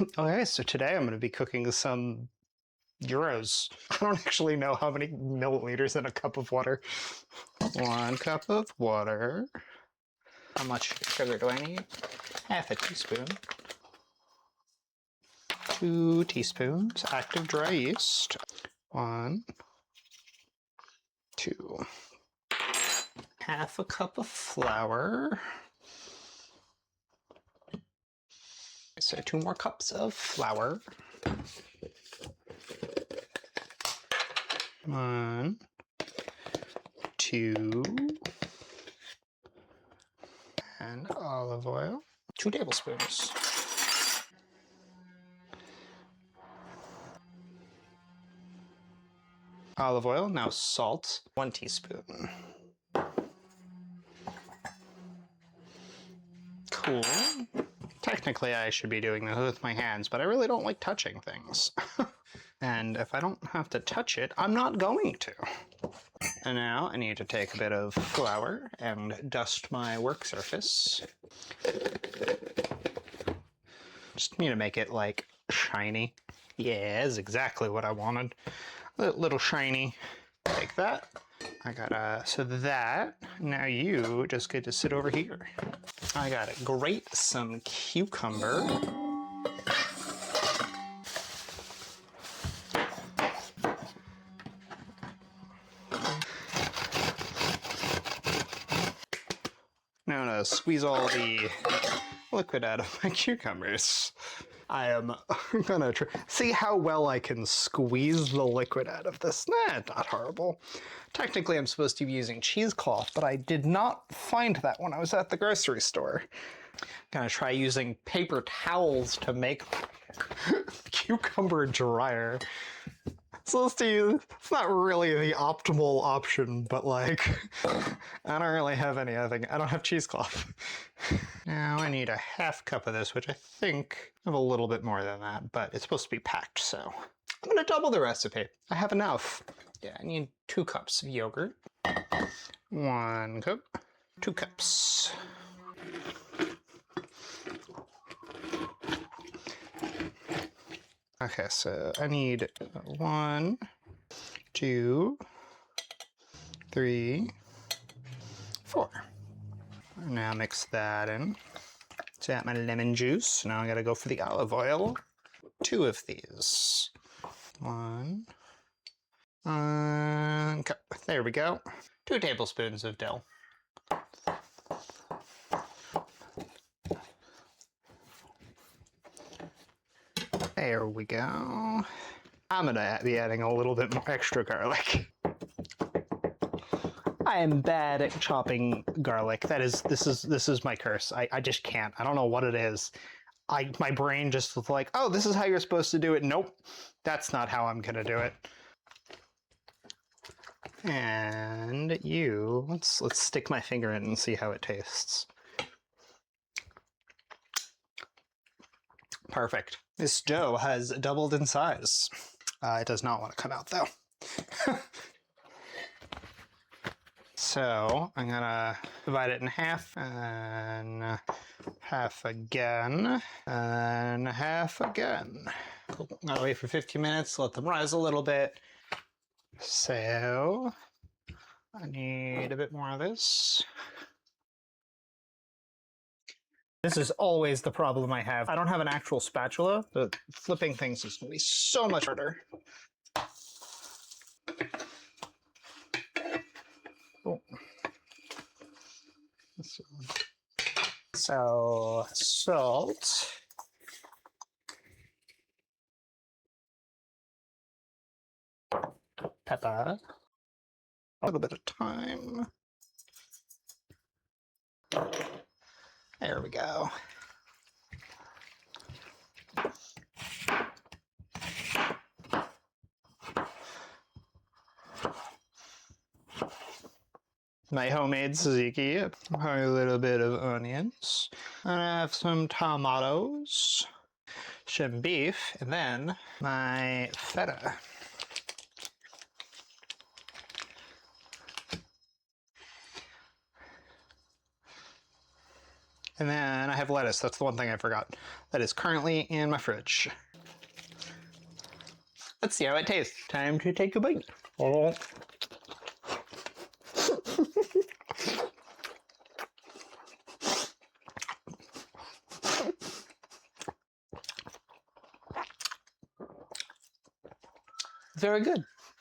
Okay, so today I'm going to be cooking some gyros. I don't actually know how many milliliters in a cup of water. 1 cup of water. How much sugar do I need? Half a teaspoon. 2 teaspoons active dry yeast. 1, 2. Half a cup of flour. So 2 more cups of flour. 1, 2, and olive oil. 2 tablespoons. Olive oil, now salt, 1 teaspoon. Cool. Technically, I should be doing this with my hands, but I really don't like touching things. And if I don't have to touch it, I'm not going to. And now I need to take a bit of flour and dust my work surface. Just need to make it like shiny. Yeah, that's exactly what I wanted. A little shiny. Like that. I gotta, so that, now you just get to sit over here. I gotta grate some cucumber. Now I'm gonna squeeze all the liquid out of my cucumbers. I am gonna see how well I can squeeze the liquid out of this. Nah, not horrible. Technically, I'm supposed to be using cheesecloth, but I did not find that when I was at the grocery store. I'm gonna try using paper towels to make cucumber dryer. So it's not really the optimal option, but like, I don't really have anything. I don't have cheesecloth. Now I need a half cup of this, which I think I have a little bit more than that, but it's supposed to be packed, so I'm gonna double the recipe. I have enough. Yeah, I need 2 cups of yogurt. 1 cup, 2 cups. Okay, so I need 1, 2, 3, 4. Now mix that in. So I got my lemon juice. Now I gotta go for the olive oil. 2 of these. 1 cup. There we go. 2 tablespoons of dill. There we go. I'm gonna be adding a little bit more extra garlic. I am bad at chopping garlic. This is my curse. I just can't. I don't know what it is. My brain just was like, oh, this is how you're supposed to do it. Nope, that's not how I'm gonna do it. And let's stick my finger in and see how it tastes. Perfect. This dough has doubled in size. It does not want to come out though. So I'm gonna divide it in half, and half again, and half again. Cool. Gotta wait for 15 minutes, let them rise a little bit. So I need a bit more of this. This is always the problem I have. I don't have an actual spatula, but flipping things is gonna be so much harder. Oh. So, salt. Pepper. A little bit of thyme. There we go. My homemade tzatziki, a little bit of onions, and I have some tomatoes, some beef, and then my feta. And then I have lettuce. That's the one thing I forgot. That is currently in my fridge. Let's see how it tastes. Time to take a bite. Oh. Very good.